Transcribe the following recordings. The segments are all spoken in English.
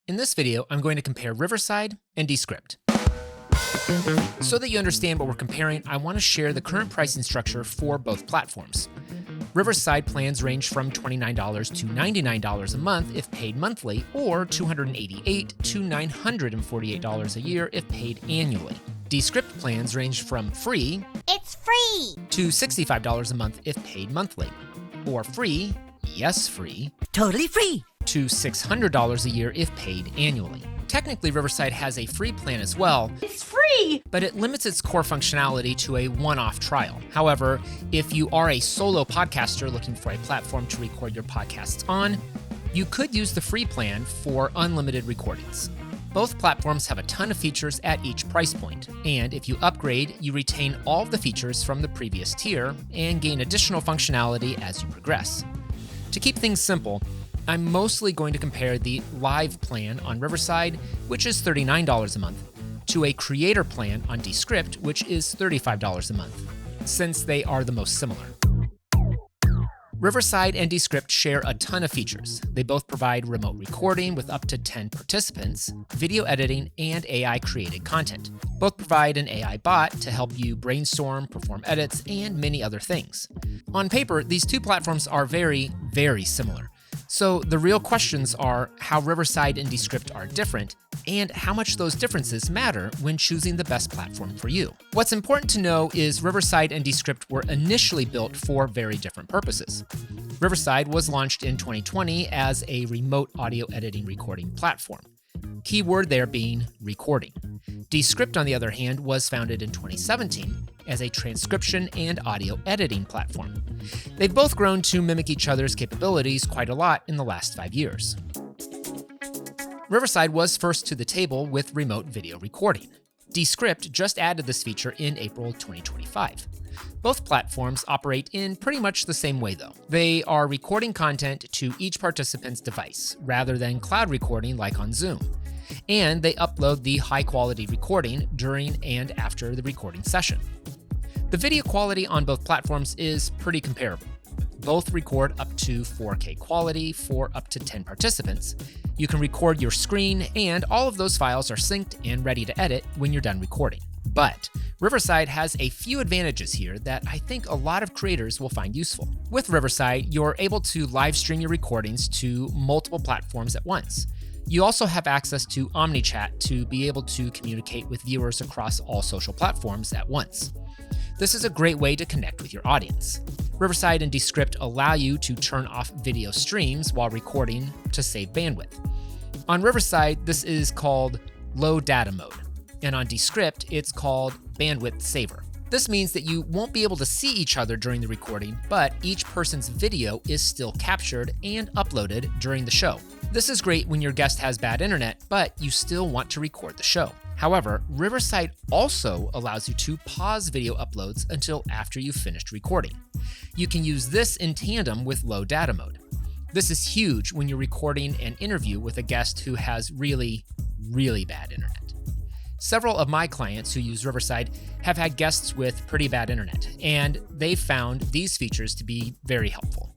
In this video, I'm going to compare Riverside and Descript. So that you understand what we're comparing, I want to share the current pricing structure for both platforms. Riverside plans range from $29 to $99 a month if paid monthly, or $288 to $948 a year if paid annually. Descript plans range from free It's free! to $65 a month if paid monthly, or free, yes free, Totally free! to $600 a year if paid annually. Technically, Riverside has a free plan as well. It's free! But it limits its core functionality to a one-off trial. However, if you are a solo podcaster looking for a platform to record your podcasts on, you could use the free plan for unlimited recordings. Both platforms have a ton of features at each price point, and if you upgrade, you retain all of the features from the previous tier and gain additional functionality as you progress. To keep things simple, I'm mostly going to compare the live plan on Riverside, which is $39 a month, to a creator plan on Descript, which is $35 a month, since they are the most similar. Riverside and Descript share a ton of features. They both provide remote recording with up to 10 participants, video editing, and AI-created content. Both provide an AI bot to help you brainstorm, perform edits, and many other things. On paper, these two platforms are very, very similar. So the real questions are how Riverside and Descript are different, and how much those differences matter when choosing the best platform for you. What's important to know is Riverside and Descript were initially built for very different purposes. Riverside was launched in 2020 as a remote audio editing recording platform. Keyword there being recording. Descript, on the other hand, was founded in 2017 as a transcription and audio editing platform. They've both grown to mimic each other's capabilities quite a lot in the last 5 years. Riverside was first to the table with remote video recording. Descript just added this feature in April 2025. Both platforms operate in pretty much the same way though. They are recording content to each participant's device, rather than cloud recording like on Zoom. And they upload the high-quality recording during and after the recording session. The video quality on both platforms is pretty comparable. Both record up to 4K quality for up to 10 participants. You can record your screen, and all of those files are synced and ready to edit when you're done recording. But Riverside has a few advantages here that I think a lot of creators will find useful. With Riverside, you're able to live stream your recordings to multiple platforms at once. You also have access to OmniChat to be able to communicate with viewers across all social platforms at once. This is a great way to connect with your audience. Riverside and Descript allow you to turn off video streams while recording to save bandwidth. On Riverside, this is called low data mode, and on Descript, it's called bandwidth saver. This means that you won't be able to see each other during the recording, but each person's video is still captured and uploaded during the show. This is great when your guest has bad internet, but you still want to record the show. However, Riverside also allows you to pause video uploads until after you've finished recording. You can use this in tandem with low data mode. This is huge when you're recording an interview with a guest who has really, really bad internet. Several of my clients who use Riverside have had guests with pretty bad internet, and they've found these features to be very helpful.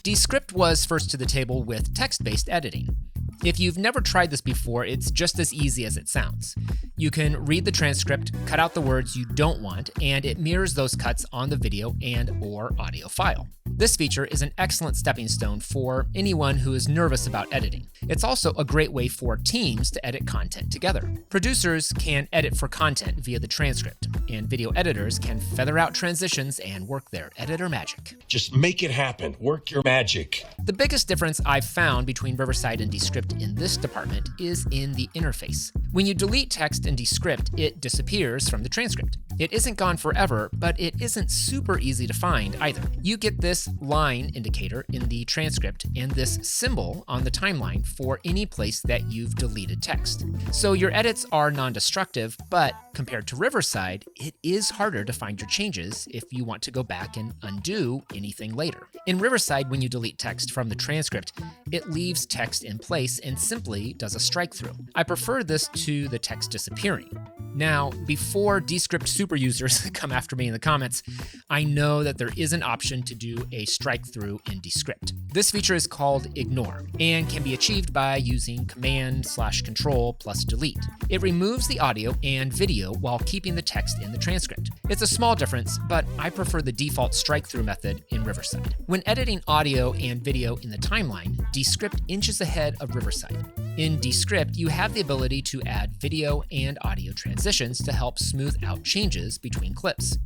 Descript was first to the table with text-based editing. If you've never tried this before, it's just as easy as it sounds. You can read the transcript, cut out the words you don't want, and it mirrors those cuts on the video and/or audio file. This feature is an excellent stepping stone for anyone who is nervous about editing. It's also a great way for teams to edit content together. Producers can edit for content via the transcript, and video editors can feather out transitions and work their editor magic. Just make it happen. Work your magic. The biggest difference I've found between Riverside and Descript in this department is in the interface. When you delete text in Descript, it disappears from the transcript. It isn't gone forever, but it isn't super easy to find either. You get this line indicator in the transcript and this symbol on the timeline for any place that you've deleted text. So your edits are non-destructive, but compared to Riverside, it is harder to find your changes if you want to go back and undo anything later. In Riverside, when you delete text from the transcript, it leaves text in place and simply does a strike through. I prefer this to the text disappearing. Now, before Descript super users come after me in the comments, I know that there is an option to do a strike through in Descript. This feature is called Ignore and can be achieved by using Command/Control+Delete. It removes the audio and video while keeping the text in the transcript. It's a small difference, but I prefer the default strike through method in Riverside. When editing audio and video in the timeline, Descript inches ahead of Riverside. In Descript, you have the ability to add video and audio transitions to help smooth out changes between clips.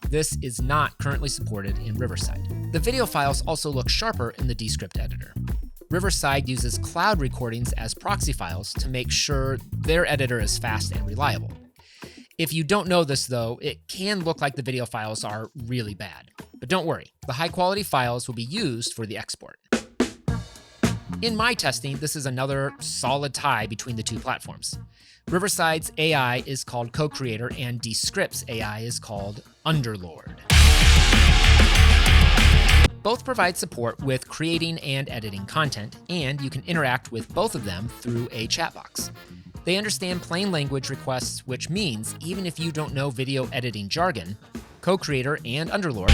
This is not currently supported in Riverside. The video files also look sharper in the Descript editor. Riverside uses cloud recordings as proxy files to make sure their editor is fast and reliable. If you don't know this though, it can look like the video files are really bad. But don't worry, the high quality files will be used for the export. In my testing, this is another solid tie between the two platforms. Riverside's AI is called Co-Creator and Descript's AI is called Underlord. Both provide support with creating and editing content, and you can interact with both of them through a chat box. They understand plain language requests, which means even if you don't know video editing jargon, Co-Creator and Underlord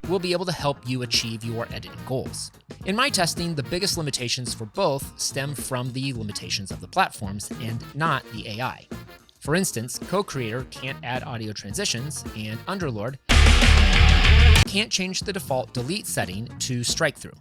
will be able to help you achieve your editing goals. In my testing, the biggest limitations for both stem from the limitations of the platforms and not the AI. For instance, Co-Creator can't add audio transitions, and Underlord can't change the default delete setting to strike through.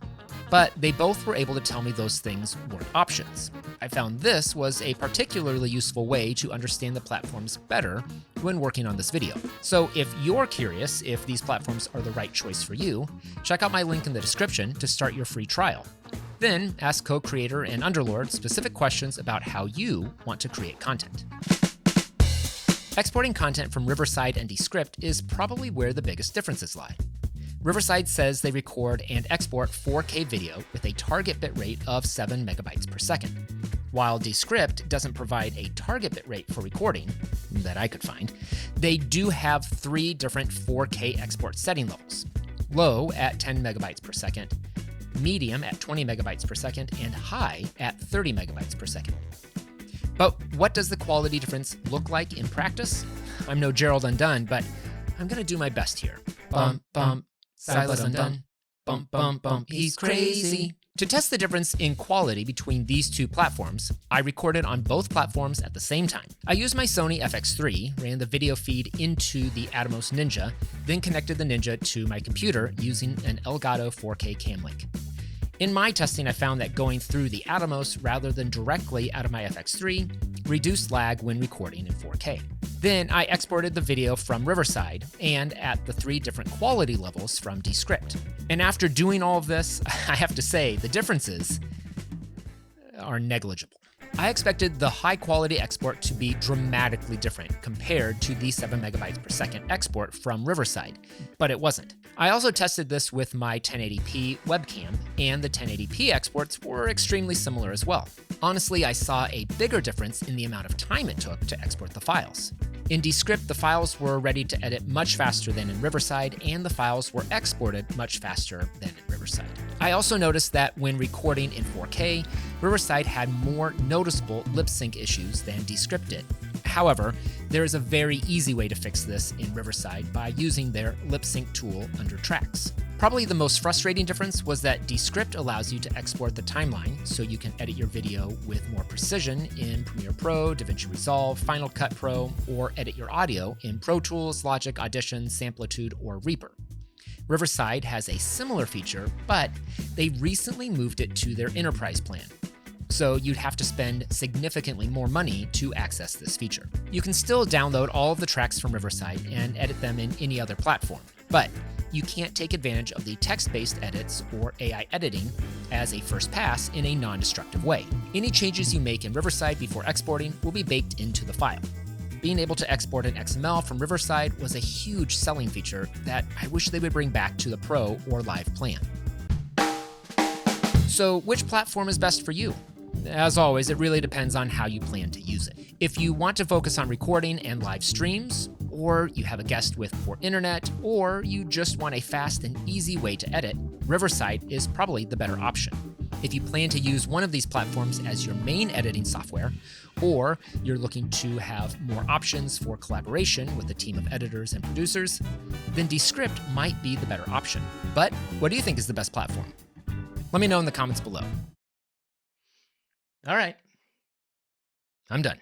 But they both were able to tell me those things weren't options. I found this was a particularly useful way to understand the platforms better when working on this video. So if you're curious if these platforms are the right choice for you, check out my link in the description to start your free trial. Then ask Co-Creator and Underlord specific questions about how you want to create content. Exporting content from Riverside and Descript is probably where the biggest differences lie. Riverside says they record and export 4K video with a target bitrate of 7 megabytes per second, while Descript doesn't provide a target bitrate for recording that I could find. They do have 3 different 4K export setting levels: low at 10 megabytes per second, medium at 20 megabytes per second, and high at 30 megabytes per second. But what does the quality difference look like in practice? I'm no Gerald Undone, but I'm gonna do my best here. Bum, bum. Silas Undone. Bump, bump, bump, he's crazy. To test the difference in quality between these two platforms, I recorded on both platforms at the same time. I used my Sony FX3, ran the video feed into the Atomos Ninja, then connected the Ninja to my computer using an Elgato 4K cam link. In my testing, I found that going through the Atomos rather than directly out of my FX3 reduced lag when recording in 4K. Then I exported the video from Riverside and at the 3 different quality levels from Descript. And after doing all of this, I have to say the differences are negligible. I expected the high quality export to be dramatically different compared to the 7 megabytes per second export from Riverside, but it wasn't. I also tested this with my 1080p webcam, and the 1080p exports were extremely similar as well. Honestly, I saw a bigger difference in the amount of time it took to export the files. In Descript, the files were ready to edit much faster than in Riverside, and the files were exported much faster than in Riverside. I also noticed that when recording in 4K, Riverside had more noticeable lip sync issues than Descript did. However, there is a very easy way to fix this in Riverside by using their lip sync tool under Tracks. Probably the most frustrating difference was that Descript allows you to export the timeline so you can edit your video with more precision in Premiere Pro, DaVinci Resolve, Final Cut Pro, or edit your audio in Pro Tools, Logic, Audition, Samplitude, or Reaper. Riverside has a similar feature, but they recently moved it to their enterprise plan. So you'd have to spend significantly more money to access this feature. You can still download all of the tracks from Riverside and edit them in any other platform, but you can't take advantage of the text-based edits or AI editing as a first pass in a non-destructive way. Any changes you make in Riverside before exporting will be baked into the file. Being able to export an XML from Riverside was a huge selling feature that I wish they would bring back to the Pro or Live plan. So which platform is best for you? As always, it really depends on how you plan to use it. If you want to focus on recording and live streams, or you have a guest with poor internet, or you just want a fast and easy way to edit, Riverside is probably the better option. If you plan to use one of these platforms as your main editing software, or you're looking to have more options for collaboration with a team of editors and producers, then Descript might be the better option. But what do you think is the best platform? Let me know in the comments below. All right, I'm done.